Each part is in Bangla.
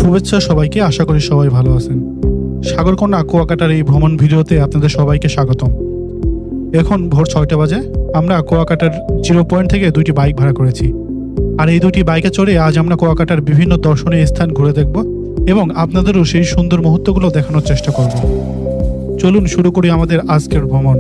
শুভেচ্ছা সবাইকে, আশা করি সবাই ভালো আছেন। সাগরকন্যা কুয়াকাটার এই ভ্রমণ ভিডিওতে আপনাদের সবাইকে স্বাগতম। এখন ভোর 6টা বাজে। আমরা কুয়াকাটার জিরো পয়েন্ট থেকে দুইটি বাইক ভাড়া করেছি, আর এই দুটি বাইকে চড়ে আজ আমরা কুয়াকাটার বিভিন্ন দর্শনীয় স্থান ঘুরে দেখব এবং আপনাদেরও সেই সুন্দর মুহূর্তগুলো দেখানোর চেষ্টা করব। চলুন শুরু করি আমাদের আজকের ভ্রমণ।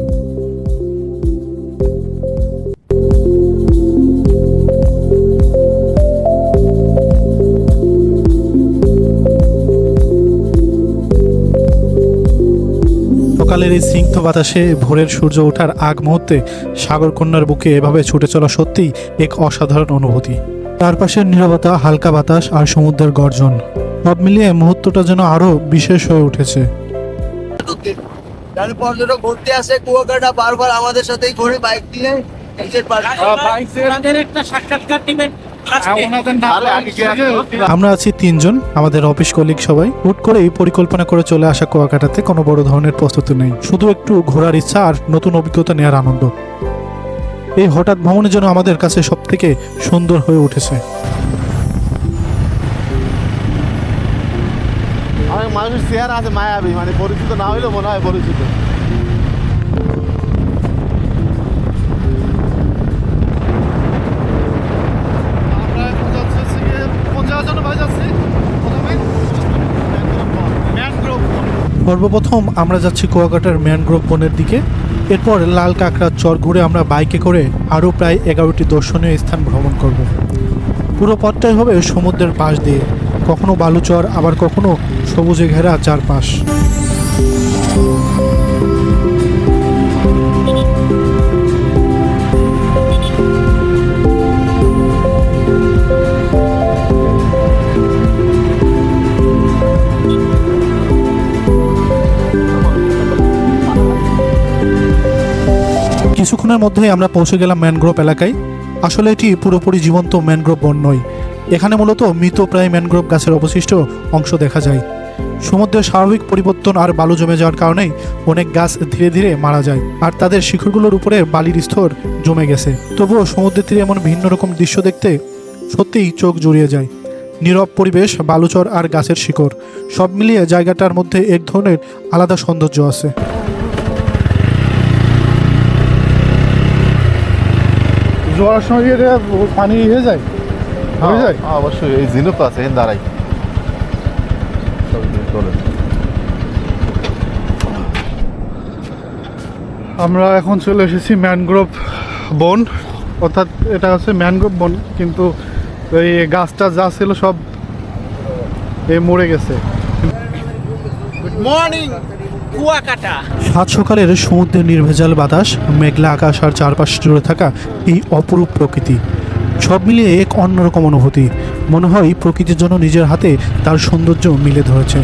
সকালের এই স্নিগ্ধ বাতাসে ভোরের সূর্য ওঠার আগ মুহূর্তে সাগরকন্যার বুকে এভাবে ছুটে চলা সত্যিই এক অসাধারণ অনুভূতি। চারপাশের নীরবতা, হালকা বাতাস আর সমুদ্রের গর্জন সব মিলিয়ে মুহূর্তটা যেন আরো বিশেষ হয়ে উঠেছে। পর্যটক ঘুরতে আসে কুয়াকাটা, বারবার আমাদের সাথেই ঘুরে বাইক দিয়ে আমরা আছি তিনজন, আমাদের অফিস কলিগ সবাই। হুট করেই পরিকল্পনা করে চলে আসা কুয়াকাটাতে কোনো বড় ধরনের প্রস্তুতি নেই, শুধু একটু ঘোরার ইচ্ছা আর নতুন অভিজ্ঞতা নেওয়ার আনন্দ। এই হঠাৎ ভ্রমণের জন্য আমাদের কাছে সব থেকে সুন্দর হয়ে উঠেছে। অনেক মানুষের চেহারা আছে মায়াবী, মানে পরিচিত না হইলেও মনে হয় পরিচিত। সর্বপ্রথম আমরা যাচ্ছি কুয়াকাটার ম্যানগ্রোভ বনের দিকে। এরপর লাল কাঁকড়ার চর ঘুরে আমরা বাইকে করে আরও প্রায় 11টি দর্শনীয় স্থান ভ্রমণ করব। পুরো পথটাই হবে সমুদ্রের পাশ দিয়ে, কখনো বালুচর, আবার কখনো সবুজে ঘেরা চারপাশ। কিছুক্ষণের মধ্যেই আমরা পৌঁছে গেলাম ম্যানগ্রোভ এলাকায়। আসলে এটি পুরোপুরি জীবন্ত ম্যানগ্রোভ বন নয়, এখানে মূলত মৃতপ্রায় ম্যানগ্রোভ গাছের অবশিষ্ট অংশ দেখা যায়। সমুদ্রের স্বাভাবিক পরিবর্তন আর বালু জমে যাওয়ার কারণেই অনেক গাছ ধীরে ধীরে মারা যায়, আর তাদের শিকড়গুলোর উপরে বালির স্তর জমে গেছে। তবুও সমুদ্রের তীরে এমন ভিন্ন রকম দৃশ্য দেখতে সত্যিই চোখ জুড়িয়ে যায়। নীরব পরিবেশ, বালুচর আর গাছের শিকড় সব মিলিয়ে জায়গাটার মধ্যে এক ধরনের আলাদা সৌন্দর্য আছে। জোয়ার সময় পানি হয়ে যায়, হয়ে যায় অবশ্যই। এই ঝিনুক আছে এখানে দাঁড়াই। আমরা এখন চলে এসেছি ম্যানগ্রোভ বন, অর্থাৎ এটা হচ্ছে ম্যানগ্রোভ বন, কিন্তু এই গাছটা যা ছিল সব মরে গেছে। মর্নিং কুয়াকাটা। সাত সকালের সমুদ্রের নির্ভেজাল বাতাস, মেঘলা আকাশ আর চারপাশ জুড়ে থাকা এই অপরূপ প্রকৃতি সব মিলিয়ে এক অন্যরকম অনুভূতি। মনে হয় প্রকৃতির জন্য নিজের হাতে তার সৌন্দর্য মিলে ধরেছে।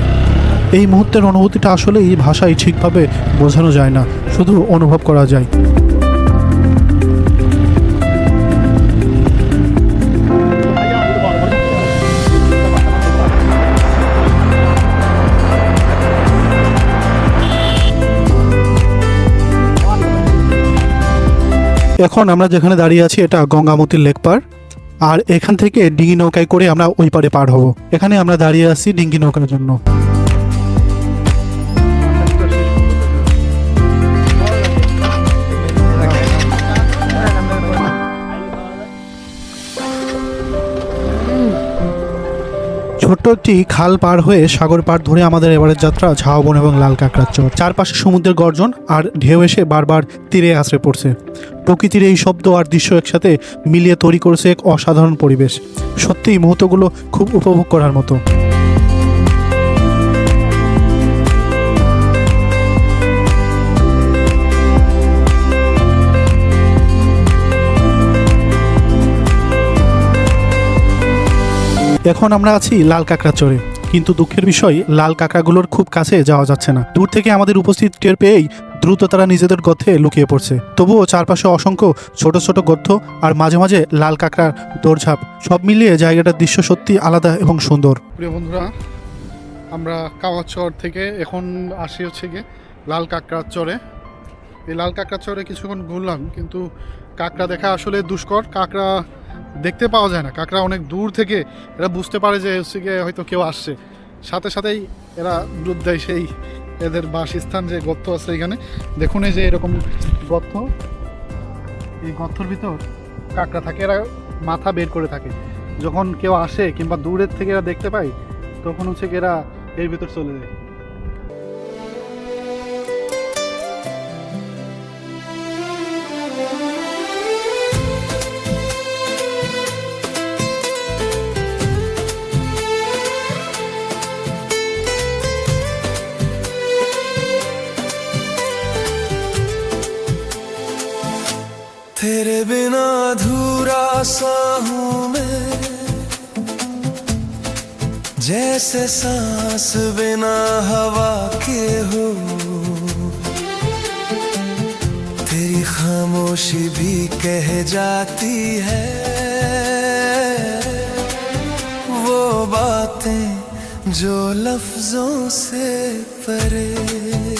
এই মুহূর্তের অনুভূতিটা আসলে এই ভাষায় ঠিকভাবে বোঝানো যায় না, শুধু অনুভব করা যায়। এখন আমরা যেখানে দাঁড়িয়ে আছি এটা গঙ্গামতির লেক পার, আর এখান থেকে ডিঙি নৌকায় করে আমরা ওই পারে পার হব। এখানে আমরা দাঁড়িয়ে আছি ডিঙ্গি নৌকার জন্য। ছোট্ট একটি খাল পার হয়ে সাগর পার ধরে আমাদের এবারের যাত্রা ঝাউবন এবং লাল কাঁকড়ার চর। চারপাশে সমুদ্রের গর্জন আর ঢেউ এসে বারবার তীরে আশ্রে পড়ছে। প্রকৃতির এই শব্দ আর দৃশ্য একসাথে মিলিয়ে তৈরি করেছে এক অসাধারণ পরিবেশ। সত্যিই মুহূর্তগুলো খুব উপভোগ করার মতো। এখন আমরা আছি লাল কাঁকড়া চরে, কিন্তু দুঃখের বিষয় লাল কাঁকড়াগুলোর খুব কাছে যাওয়া যাচ্ছে না। দূর থেকে আমাদের উপস্থিত টের পেয়েই দ্রুত তারা নিজেদের গর্তে লুকিয়ে পড়ছে। তবুও চারপাশে অসংখ্য ছোট ছোট গর্ত আর মাঝে মাঝে লাল কাঁকড়ার দৌড়ঝাঁপ সব মিলিয়ে জায়গাটার দৃশ্য সত্যি আলাদা এবং সুন্দর। প্রিয় বন্ধুরা, আমরা কাওয়াচর থেকে এখন আসি হচ্ছে গিয়ে লাল কাঁকড়ার চরে। এই লাল কাঁকড়ার চরে কিছুক্ষণ ঘুরলাম, কিন্তু কাঁকড়া দেখা আসলে দুষ্কর। কাঁকড়া দেখতে পাওয়া যায় না। কাঁকড়া অনেক দূর থেকে এরা বুঝতে পারে যে হচ্ছে গিয়ে হয়তো কেউ আসছে, সাথে সাথেই এরা ডুব দেয় সেই এদের বাসস্থান যে গর্ত আছে এখানে। দেখুন এই যে এরকম গর্ত, এই গর্তর ভিতর কাঁকড়া থাকে, এরা মাথা বের করে থাকে। যখন কেউ আসে কিংবা দূরের থেকে এরা দেখতে পায় তখন হচ্ছে কি এরা এর ভিতর চলে যায়। तेरे बिना अधूरा सा हूँ मैं, जैसे सांस बिना हवा के हो। तेरी खामोशी भी कह जाती है वो बातें जो लफ्जों से परे।